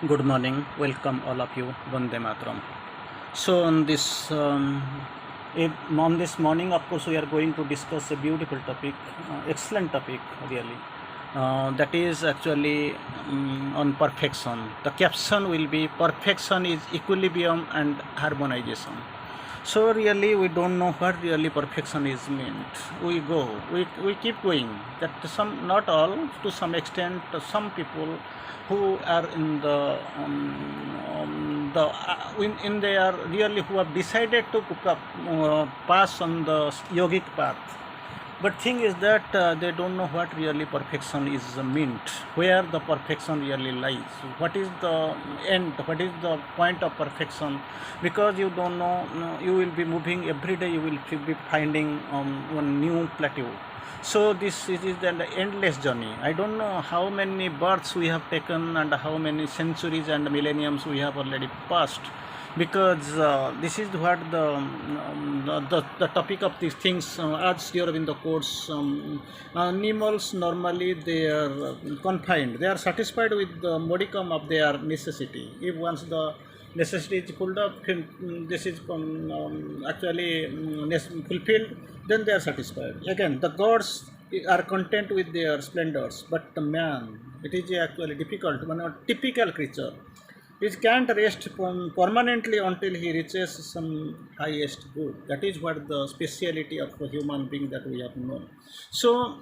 Good morning, welcome all of you, Vande Mataram. So on this morning, of course, we are going to discuss a beautiful topic, excellent topic, really. That is actually on perfection. The caption will be perfection is equilibrium and harmonization. So really, we don't know what really perfection is meant. We keep going. That some, not all, to some extent, some people who are in in they are really who have decided to pass on the yogic path, but thing is that they don't know what really perfection is meant, where the perfection really lies, what is the end, what is the point of perfection, because you don't know, you will be moving every day, you will be finding one new plateau. So this is an endless journey. I don't know how many births we have taken and how many centuries and millenniums we have already passed, because this is what the topic of these things, as Aurobindo quotes, animals normally they are confined, they are satisfied with the modicum of their necessity. If once the necessity is pulled up, this is actually fulfilled, then they are satisfied. Again, the gods are content with their splendors, but the man, it is actually difficult, one a typical creature. He can't rest permanently until he reaches some highest good. That is what the speciality of a human being that we have known. So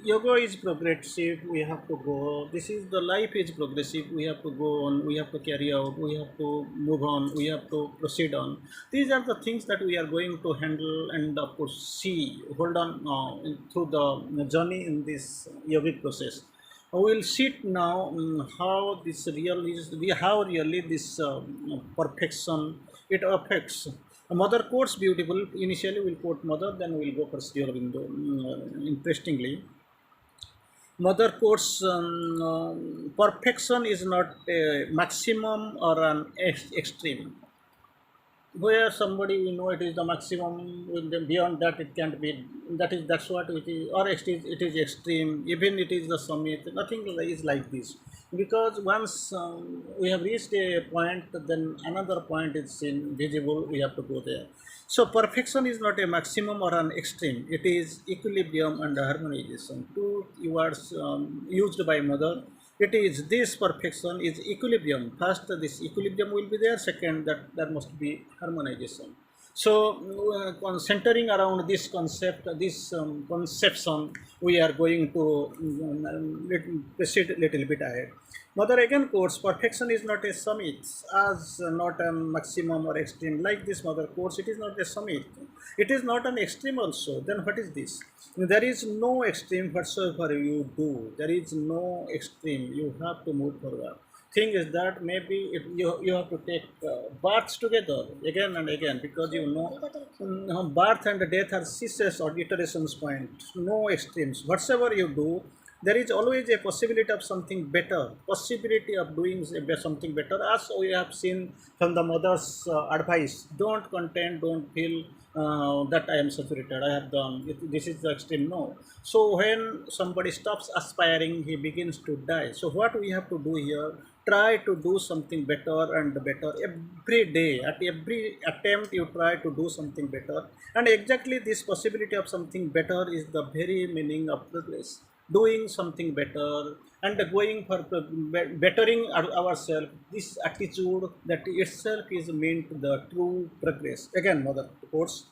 yoga is progressive. We have to go. This is the life is progressive. We have to go on. We have to carry out. We have to move on. We have to proceed on. These are the things that we are going to handle and of course see. Hold on through the journey in this yogic process. We will see now how this real is, how really this perfection it affects. Mother quotes beautiful. Initially, we'll quote mother, then we'll go for Sri Aurobindo. Interestingly, mother quotes perfection is not a maximum or an extreme, where somebody we know it is the maximum, with them beyond that it can't be. That's what it is, or it is extreme, even it is the summit, nothing is like this, because once we have reached a point, then another point is seen visible, we have to go there. So perfection is not a maximum or an extreme, it is equilibrium and harmonization, two words used by mother. It is this perfection is equilibrium. First this equilibrium will be there, second that there must be harmonization. So centering around this concept, this conception, we are going to proceed a little bit ahead. Mother again quotes, perfection is not a summit, as not a maximum or extreme. Like this mother quotes, it is not a summit, it is not an extreme also. Then what is this? There is no extreme whatsoever you do, there is no extreme, you have to move forward. Thing is that maybe you have to take baths together again and again, because you know birth and death are ceases or iterations point, no extremes. Whatsoever you do, there is always a possibility of something better, possibility of doing something better, as we have seen from the mother's advice. Don't content, don't feel that I am saturated, I have done it, this is the extreme. No. So when somebody stops aspiring, he begins to die. So what we have to do here, try to do something better and better every day. At every attempt you try to do something better, and exactly this possibility of something better is the very meaning of progress. Doing something better and going for bettering ourselves, this attitude that itself is meant the true progress. Again mother quotes,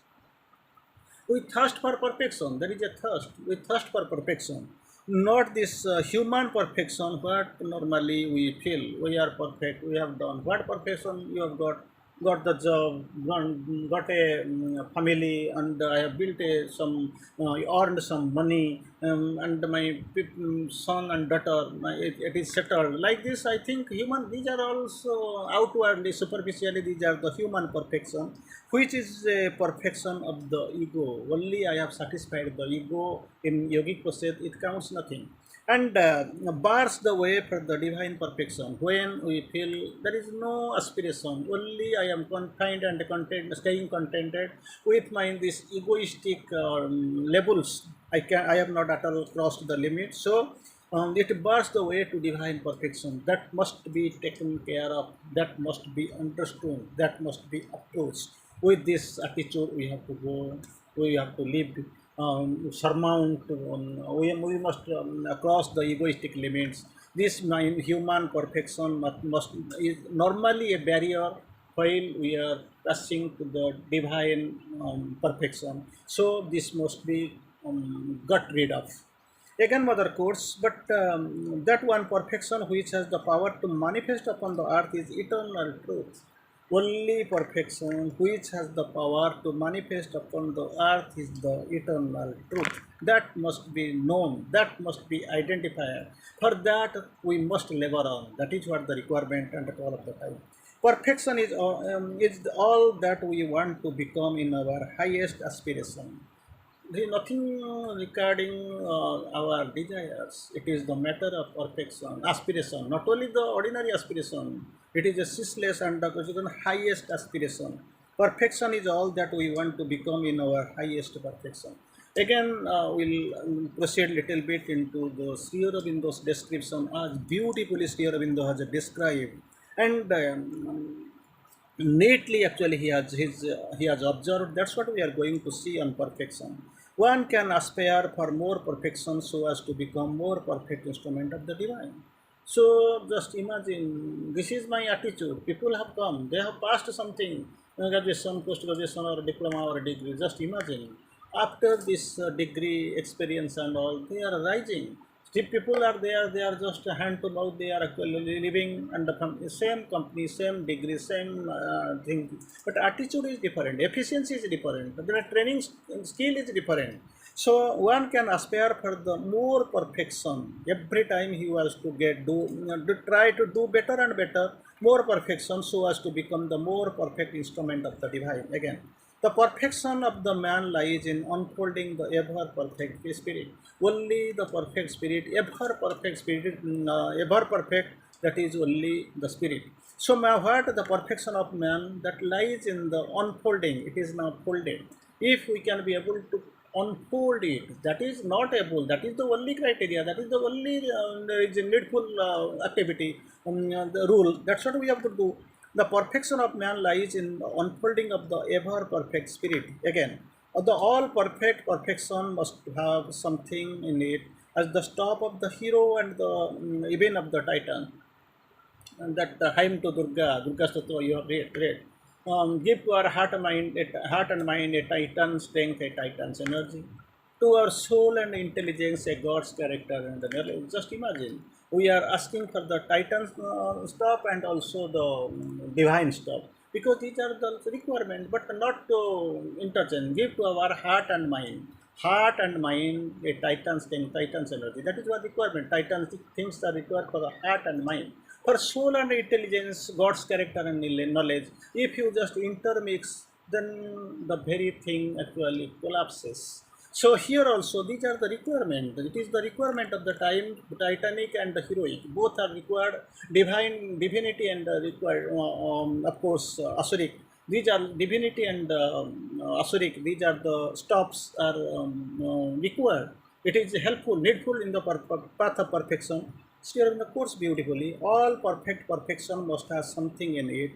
we thirst for perfection, there is a thirst, we thirst for perfection, not this human perfection what normally we feel we are perfect, we have done what perfection you have got the job, got a family, and I have built a some earned some money, and my son and daughter, it is settled. Like this, I think human. These are also outwardly, superficially, these are the human perfection, which is a perfection of the ego. Only I have satisfied the ego in yogic process. It counts nothing, and bars the way for the divine perfection. When we feel there is no aspiration, only I am confined and content, staying contented with my this egoistic levels. I have not at all crossed the limit. So it bars the way to divine perfection. That must be taken care of, that must be understood, that must be approached. With this attitude, we have to go, we have to live, surmount, we must cross the egoistic limits. This human perfection must is normally a barrier while we are passing to the divine perfection. So, this must be got rid of. Again, mother course, but that one perfection which has the power to manifest upon the earth is eternal truth. Only perfection which has the power to manifest upon the earth is the eternal truth. That must be known, that must be identified. For that, we must labor on. That is what the requirement and the call of the time. Perfection is all that we want to become in our highest aspiration. There is nothing regarding our desires. It is the matter of perfection, aspiration. Not only the ordinary aspiration, it is a ceaseless and the highest aspiration. Perfection is all that we want to become in our highest perfection. Again, we'll proceed little bit into the Sri Aurobindo's description as beautifully Sri Aurobindo has described. And neatly actually he has observed. That's what we are going to see on perfection. One can aspire for more perfection so as to become more perfect instrument of the divine. So just imagine, this is my attitude. People have come, they have passed something, graduation, post graduation, or diploma or degree. Just imagine, after this degree experience and all, they are rising. Still people are there, they are just hand to mouth, they are actually living under same company, same degree, same thing. But attitude is different, efficiency is different, the training skill is different. So one can aspire for the more perfection. Every time he was to to try to do better and better, more perfection so as to become the more perfect instrument of the divine. Again, the perfection of the man lies in unfolding the ever perfect spirit. Only the perfect spirit, ever perfect, that is only the spirit. So, what the perfection of man that lies in the unfolding, it is now folded. If we can be able to unfold it, that is not able, that is the only criteria, that is the only is a needful activity, the rule. That's what we have to do. The perfection of man lies in the unfolding of the ever perfect spirit. Again, the all perfect perfection must have something in it as the stop of the hero and the even of the titan. And that hymn to Durga, Durga Statwa, you have read. Give to our heart and mind a titan strength, a titan's energy. To our soul and intelligence, a God's character and the knowledge. Just imagine, we are asking for the titan's stuff and also the divine stuff, because these are the requirements, but not to interchange. Give to our heart and mind. Heart and mind, a titan's strength, titan's energy. That is what requirement. Titan's things are required for the heart and mind. For soul and intelligence, God's character and knowledge, if you just intermix, then the very thing actually collapses. So here also, these are the requirement. It is the requirement of the time, Titanic and the heroic. Both are required. Divinity and required, of course, Asuric. These are divinity and Asuric. These are the stops are required. It is helpful, needful in the path of perfection. Steering the course beautifully. All perfect perfection must have something in it.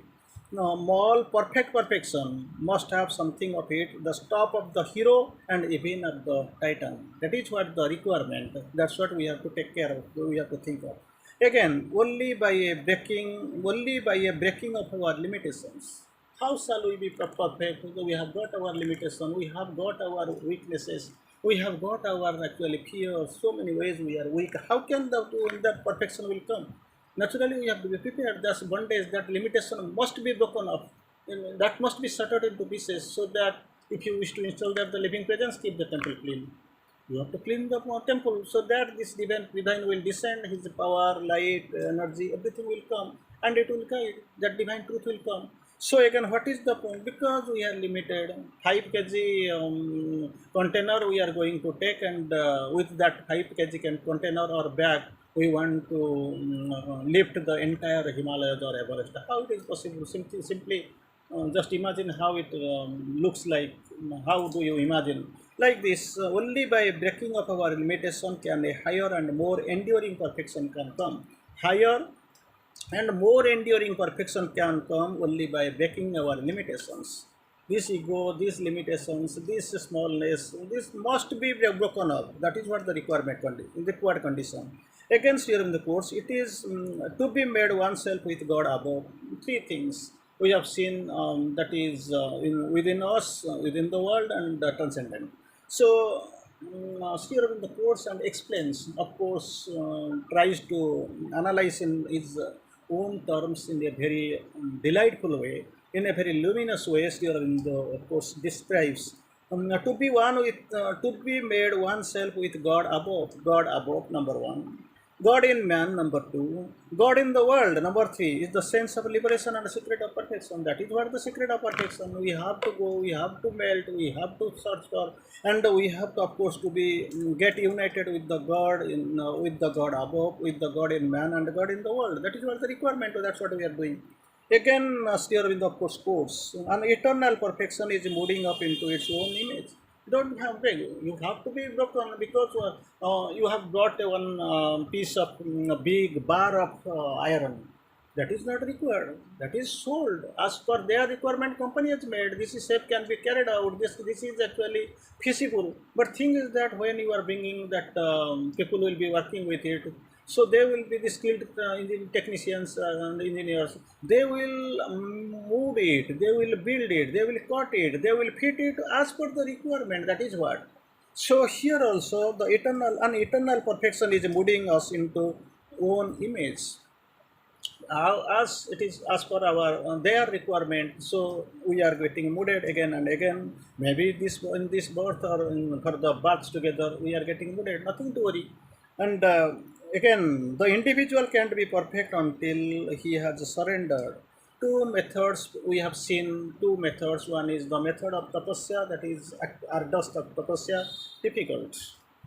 No, all perfect perfection must have something of it. The stop of the hero and even of the titan. That is what the requirement. That's what we have to take care of. We have to think of. Again, only by a breaking of our limitations. How shall we be perfect? We have got our limitation. We have got our weaknesses. We have got our actually fears. So many ways we are weak. How can the perfection will come? Naturally, we have to be prepared. Thus, one day that limitation must be broken off. That must be shattered into pieces, so that if you wish to install that the living presence, keep the temple clean. You have to clean the temple so that this divine will descend, his power, light, energy, everything will come and it will guide. That divine truth will come. So again, what is the point? Because we are limited, 5 kg container we are going to take, and with that 5 kg container or bag, we want to lift the entire Himalayas or Everest. How it is possible? Simply just imagine how it looks like. How do you imagine? Like this, only by breaking of our limitation can a higher and more enduring perfection can come. Higher and more enduring perfection can come only by breaking our limitations. This ego, these limitations, this smallness, this must be broken up. That is what the required condition. Against here in the course, it is to be made oneself with God above. Three things we have seen, that is within us, within the world, and transcendent. So, Sri Aurobindo quotes and explains, of course, tries to analyze in his own terms in a very delightful way, in a very luminous way. Sri Aurobindo, of course, describes to be one with, to be made oneself with God above, number one. God in man, number two. God in the world, number three, is the sense of liberation and the secret of perfection. That is what the secret of perfection. We have to go, we have to melt, we have to search for, and we have to, of course, to be get united with the God in, with the God above, with the God in man, and the God in the world. That is what the requirement. That's what we are doing. Again, Sri Aurobindo, of course, quotes, an eternal perfection is moving up into its own image. You don't have break. You have to be broken because you have got one piece of a big bar of iron. That is not required. That is sold as per their requirement. Company has made this is shape can be carried out. This is actually feasible. But thing is that when you are bringing that, people will be working with it, so they will be the skilled technicians and engineers. They will move it, they will build it, they will cut it, they will fit it as per the requirement. That is what. So here also the eternal perfection is moving us into own image, as it is as per our their requirement. So we are getting mooded again and again. Maybe this in this birth or in, for the births together we are getting mooded. Nothing to worry. And again, the individual can't be perfect until he has surrendered. Two methods we have seen. Two methods. One is the method of tapasya, that is arduous of tapasya, difficult.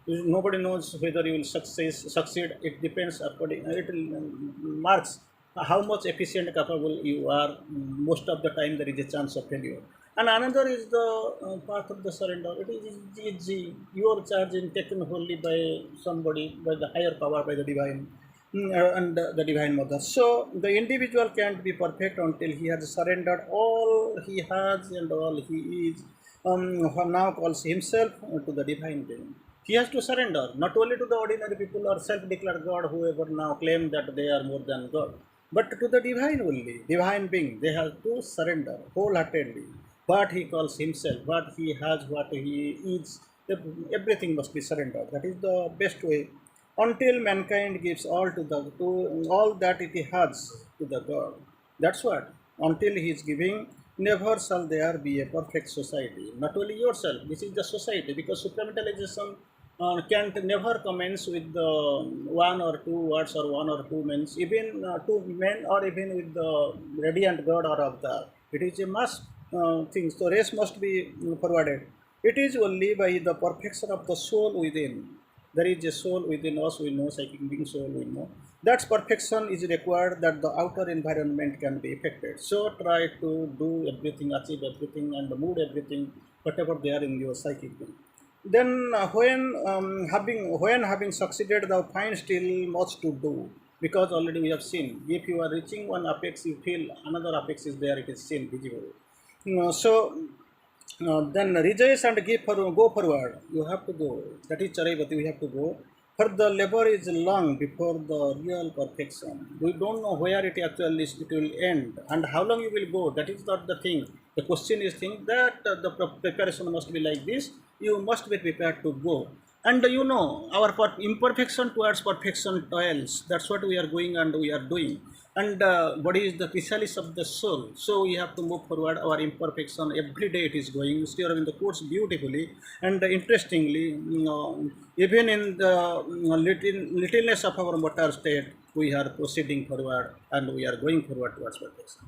Nobody knows whether you will succeed. It depends according, it will marks how much efficient capable you are. Most of the time there is a chance of failure. And another is the path of the surrender. It is easy. Your charge is taken wholly by somebody, by the higher power, by the divine, and the divine mother. So the individual can't be perfect until he has surrendered all he has and all he is, who now calls himself to the divine being. He has to surrender not only to the ordinary people or self-declared God, whoever now claim that they are more than God, but to the divine only, divine being. They have to surrender wholeheartedly. What he calls himself, what he has, what he is, everything must be surrendered. That is the best way. Until mankind gives all to all that it has to the God. That's what. Until he is giving, never shall there be a perfect society. Not only yourself, this is the society, because supramentalization can't never commence with the one or two words or one or two men, even two men, or even with the radiant God or avatar. It is a must thing. So race must be forwarded. It is only by the perfection of the soul within. There is a soul within us, we know, psychic being soul, we know. That perfection is required that the outer environment can be affected. So try to do everything, achieve everything, and move everything, whatever they are in your psychic being. Then when having succeeded, thou find still much to do, because already we have seen. If you are reaching one apex, you feel another apex is there. It is seen visible. So then rejoice and go forward. You have to go. That is Charaivati. We have to go. For the labor is long before the real perfection. We don't know where it actually is, it will end and how long you will go. That is not the thing. The question is thing that the preparation must be like this. You must be prepared to go. And our imperfection towards perfection toils. That's what we are going and we are doing. And body is the chrysalis of the soul. So we have to move forward. Our imperfection every day it is going. Still in the quotes beautifully and interestingly. Even in the littleness of our mortal state, we are proceeding forward and we are going forward towards perfection.